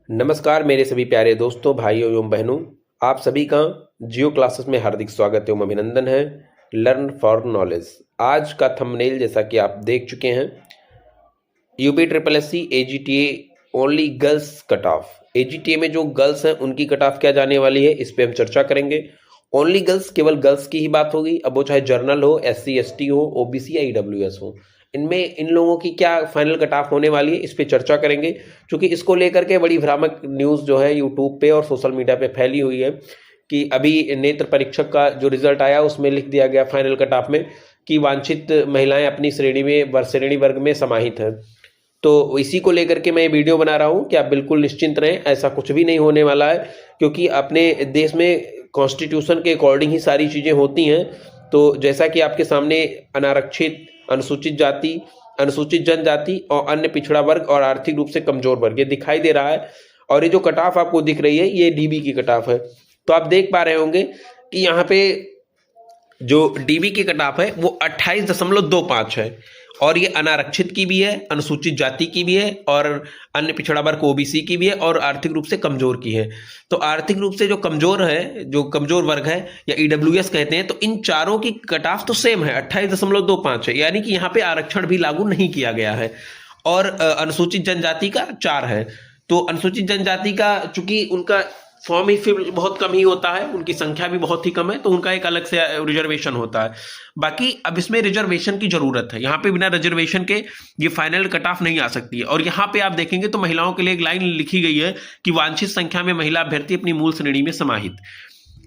नमस्कार मेरे सभी प्यारे दोस्तों, भाइयों एवं बहनों, आप सभी का जियो क्लासेस में हार्दिक स्वागत एवं अभिनंदन है। Learn for knowledge. आज का थंबनेल जैसा कि आप देख चुके हैं, UP triple S C AGTA only girls cut off. AGTA में जो गर्ल्स हैं उनकी कट ऑफ क्या जाने वाली है, इस पे हम चर्चा करेंगे। ओनली गर्ल्स, केवल गर्ल्स की ही बात होगी। अब वो चाहे जर्नल हो, SC ST हो, OBC या EWS हो, इनमें इन लोगों की क्या फाइनल कट ऑफ होने वाली है, इस पे चर्चा करेंगे। क्योंकि इसको लेकर के बड़ी भ्रामक न्यूज़ जो है यूट्यूब पे और सोशल मीडिया पे फैली हुई है कि अभी नेत्र परीक्षक का जो रिजल्ट आया उसमें लिख दिया गया फाइनल कट ऑफ में कि वांछित महिलाएं अपनी श्रेणी वर्ग में समाहित हैं। तो इसी को लेकर के मैं ये वीडियो बना रहा हूँ कि आप बिल्कुल निश्चिंत रहें, ऐसा कुछ भी नहीं होने वाला है। क्योंकि अपने देश में कॉन्स्टिट्यूशन के अकॉर्डिंग ही सारी चीज़ें होती हैं। तो जैसा कि आपके सामने अनारक्षित, अनुसूचित जाति, अनुसूचित जनजाति और अन्य पिछड़ा वर्ग और आर्थिक रूप से कमजोर वर्ग ये दिखाई दे रहा है। और ये जो कट ऑफ आपको दिख रही है ये DB की कट ऑफ है। तो आप देख पा रहे होंगे कि यहाँ पे जो DB की कट ऑफ है वो 28.25 है। और ये अनारक्षित की भी है, अनुसूचित जाति की भी है और अन्य पिछड़ा वर्ग OBC की भी है और आर्थिक रूप से कमजोर की है। तो आर्थिक रूप से जो कमजोर है, जो कमजोर वर्ग है या EWS कहते हैं, तो इन चारों की कट ऑफ तो सेम है, 28.25 है। यानी कि यहाँ पे आरक्षण भी लागू नहीं किया गया है। और अनुसूचित जनजाति का 4 है। तो अनुसूचित जनजाति का चूंकि उनका फॉर्म ही फिर बहुत कम ही होता है, उनकी संख्या भी बहुत ही कम है, तो उनका एक अलग से रिजर्वेशन होता है। बाकी अब इसमें रिजर्वेशन की जरूरत है, यहाँ पे बिना रिजर्वेशन के ये फाइनल कट ऑफ नहीं आ सकती है। और यहाँ पे आप देखेंगे तो महिलाओं के लिए एक लाइन लिखी गई है कि वांछित संख्या में महिला अभ्यर्थी अपनी मूल श्रेणी में समाहित।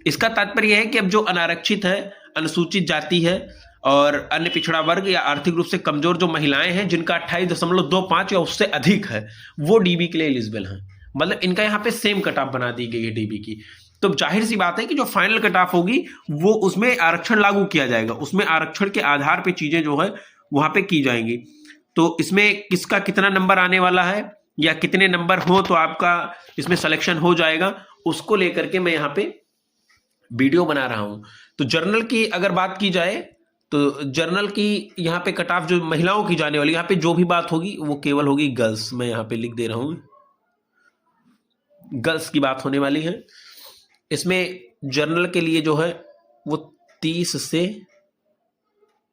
इसका तात्पर्य है कि अब जो अनारक्षित है, अनुसूचित जाति है और अन्य पिछड़ा वर्ग या आर्थिक रूप से कमजोर जो महिलाएं हैं जिनका 28.25 या उससे अधिक है, वो DB के लिए एलिजिबल हैं। मतलब इनका यहाँ पे सेम कट ऑफ बना दी गई है DB की। तो जाहिर सी बात है कि जो फाइनल कट ऑफ होगी वो उसमें आरक्षण लागू किया जाएगा, उसमें आरक्षण के आधार पे चीजें जो है वहां पे की जाएंगी। तो इसमें किसका कितना नंबर आने वाला है या कितने नंबर हो तो आपका इसमें सिलेक्शन हो जाएगा, उसको लेकर के मैं यहाँ पे वीडियो बना रहा हूं। तो जर्नल की अगर बात की जाए तो जर्नल की यहाँ पे कट ऑफ जो महिलाओं की जाने वाली, यहाँ पे जो भी बात होगी वो केवल होगी गर्ल्स। मैं यहाँ पे लिख दे रहा हूं, गर्ल्स की बात होने वाली है। इसमें जर्नल के लिए जो है वो 30 से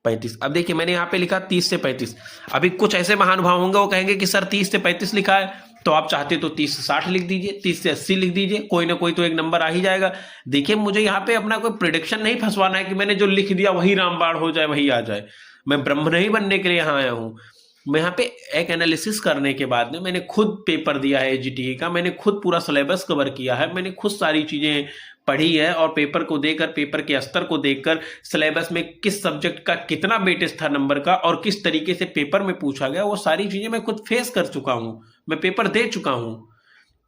35। अब देखिए मैंने यहाँ पे लिखा 30 से 35। अभी कुछ ऐसे महानुभाव होंगे वो कहेंगे कि सर 30 से 35 लिखा है, तो आप चाहते तो 30 से 60 लिख दीजिए, 30 से 80 लिख दीजिए, कोई ना कोई तो एक नंबर आ ही जाएगा। देखिए मुझे यहाँ पे अपना कोई प्रिडिक्शन नहीं फंसवाना है कि मैंने जो लिख दिया वही रामबाण हो जाए, वही आ जाए। मैं ब्रह्म नहीं बनने के लिए यहाँ आया हूँ। मैं यहाँ पे एक एनालिसिस करने के बाद में मैंने खुद पेपर दिया है AGTA का, मैंने खुद पूरा सिलेबस कवर किया है, मैंने खुद सारी चीजें पढ़ी है और पेपर को देखकर, पेपर के स्तर को देखकर, सिलेबस में किस सब्जेक्ट का कितना वेटेज था नंबर का और किस तरीके से पेपर में पूछा गया, वो सारी चीजें मैं खुद फेस कर चुका हूं। मैं पेपर दे चुका हूं,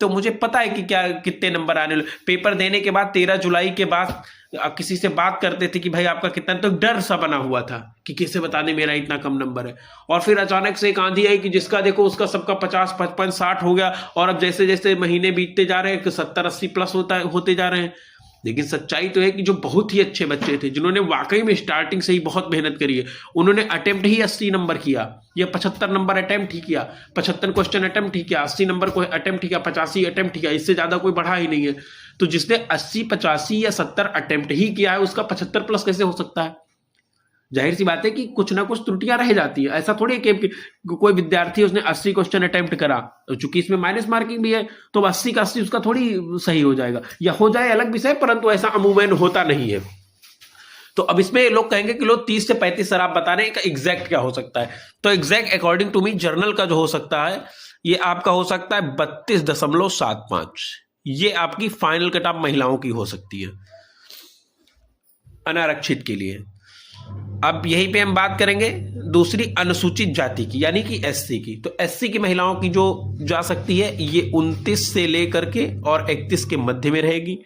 तो मुझे पता है कि क्या कितने नंबर आने। पेपर देने के बाद 13 जुलाई के बाद किसी से बात करते थे कि भाई आपका कितना, तो डर सा बना हुआ था कि किसे बता दे मेरा इतना कम नंबर है। और फिर अचानक से एक आंधी आई कि जिसका देखो उसका सबका 50, 55, 60 हो गया। और अब जैसे जैसे महीने बीतते जा रहे हैं 70, 80 प्लस होते जा रहे हैं। लेकिन सच्चाई तो है कि जो बहुत ही अच्छे बच्चे थे, जिन्होंने वाकई में स्टार्टिंग से ही बहुत मेहनत करी है, उन्होंने अटेम्प्ट ही 80 नंबर किया या 75 नंबर अटेम्प्ट ही किया, 75 क्वेश्चन अटेम्प्ट ही किया, 80 नंबर को अटेम्प्ट ही किया, 85 अटेम्प्ट किया, इससे ज्यादा कोई बढ़ा ही नहीं है। तो जिसने 80, 85 या 70 अटेम्प्ट ही किया है उसका 75 प्लस कैसे हो सकता है? जाहिर सी बात है कि कुछ ना कुछ त्रुटियां रह जाती है। ऐसा थोड़ी है कि कोई विद्यार्थी उसने 80 क्वेश्चन अटेम्प्ट करा, चूंकि इसमें माइनस मार्किंग भी है तो 80 का 80 उसका थोड़ी सही हो जाएगा, या हो जाए अलग विषय, परंतु ऐसा अमूमन होता नहीं है। तो अब इसमें लोग कहेंगे कि लोग 30 से 35 सर आप बता रहे हैं, एग्जैक्ट क्या हो सकता है? तो exact according to me general का जो हो सकता है ये आपका हो सकता है 32.75। ये आपकी फाइनल कट ऑफ महिलाओं की हो सकती है अनारक्षित के लिए। अब यहीं पे हम बात करेंगे दूसरी अनुसूचित जाति की, यानी कि SC की। तो SC की महिलाओं की जो जा सकती है ये 29 से लेकर के और 31 के मध्य में रहेगी।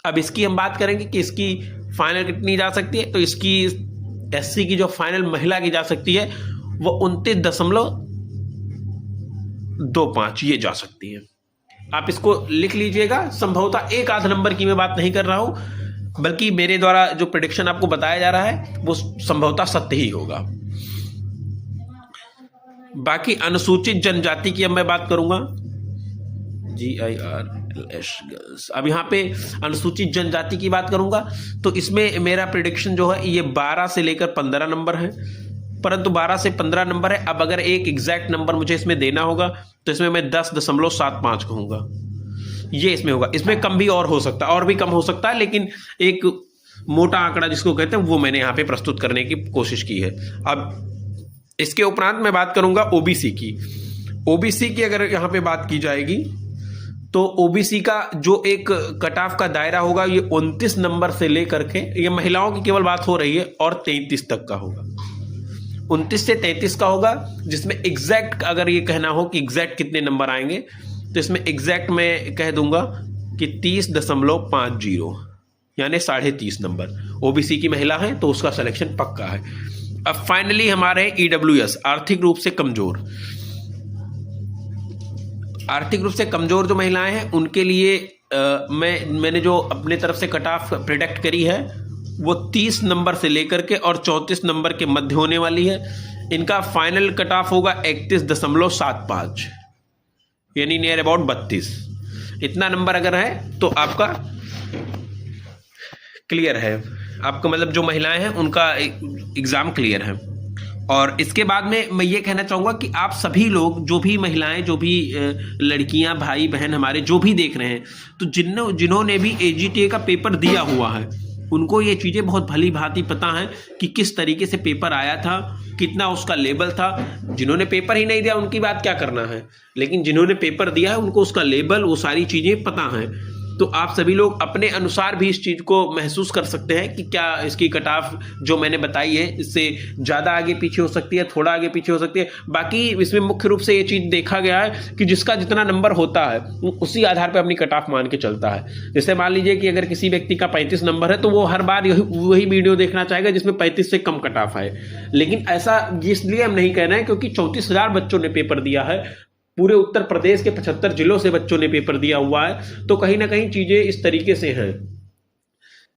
अब इसकी हम बात करेंगे कि इसकी फाइनल कितनी जा सकती है। तो इसकी SC की जो फाइनल महिला की जा सकती है वो 29.25 ये जा सकती है। आप इसको लिख लीजिएगा। संभवतः एक आध नंबर की मैं बात नहीं कर रहा हूं, बल्कि मेरे द्वारा जो प्रेडिक्शन आपको बताया जा रहा है वो संभवतः सत्य ही होगा। बाकी अनुसूचित जनजाति की अब मैं बात करूंगा GIRLS गर्ल्स। अब यहाँ पे अनुसूचित जनजाति की बात करूंगा तो इसमें मेरा प्रिडिक्शन जो है ये 12 से लेकर 15 नंबर है, परंतु 12 से 15 नंबर है। अब अगर एक एग्जैक्ट नंबर मुझे इसमें देना होगा तो इसमें मैं 10.75 कहूंगा, ये इसमें होगा। इसमें कम भी और हो सकता है, और भी कम हो सकता है, लेकिन एक मोटा आंकड़ा जिसको कहते हैं वो मैंने यहाँ पे प्रस्तुत करने की कोशिश की है। अब इसके उपरांत मैं बात करूंगा ओबीसी की। ओबीसी की अगर यहाँ पे बात की जाएगी तो ओबीसी का जो एक कट ऑफ का दायरा होगा ये 29 नंबर से लेकर के, ये महिलाओं की केवल बात हो रही है, और 33 तक का होगा। 29 से 33 का होगा, जिसमें एग्जैक्ट अगर ये कहना हो कि एग्जैक्ट कितने नंबर आएंगे तो इसमें एग्जैक्ट मैं कह दूंगा कि 30.50, यानी 30.5 नंबर। ओबीसी की महिला है तो उसका सिलेक्शन पक्का है। अब फाइनली हमारे ईडब्ल्यूएस, आर्थिक रूप से कमजोर। आर्थिक रूप से कमजोर जो महिलाएं हैं उनके लिए मैंने जो अपने तरफ से कट ऑफ प्रिडिक्ट करी है वो 30 नंबर से लेकर के और 34 नंबर के मध्य होने वाली है। इनका फाइनल कट ऑफ होगा 31.75, यानी नियर अबाउट 32। इतना नंबर अगर है तो आपका क्लियर है, आपका मतलब जो महिलाएं हैं उनका एग्जाम क्लियर है। और इसके बाद में मैं ये कहना चाहूँगा कि आप सभी लोग, जो भी महिलाएं, जो भी लड़कियां, भाई बहन हमारे जो भी देख रहे हैं, तो जिन्होंने भी AGTA का पेपर दिया हुआ है उनको ये चीज़ें बहुत भली भांति पता है कि किस तरीके से पेपर आया था, कितना उसका लेवल था। जिन्होंने पेपर ही नहीं दिया उनकी बात क्या करना है, लेकिन जिन्होंने पेपर दिया है उनको उसका लेवल, वो सारी चीज़ें पता हैं। तो आप सभी लोग अपने अनुसार भी इस चीज़ को महसूस कर सकते हैं कि क्या इसकी कट ऑफ जो मैंने बताई है इससे ज़्यादा आगे पीछे हो सकती है, थोड़ा आगे पीछे हो सकती है। बाकी इसमें मुख्य रूप से ये चीज़ देखा गया है कि जिसका जितना नंबर होता है उसी आधार पर अपनी कट ऑफ मान के चलता है। जैसे मान लीजिए कि अगर किसी व्यक्ति का 35 नंबर है तो वो हर बार वही वीडियो देखना चाहेगा जिसमें 35 से कम कट ऑफ है। लेकिन ऐसा इसलिए हम नहीं कह रहे हैं क्योंकि 34,000 बच्चों ने पेपर दिया है, पूरे उत्तर प्रदेश के 75 जिलों से बच्चों ने पेपर दिया हुआ है, तो कहीं ना कहीं चीजें इस तरीके से हैं।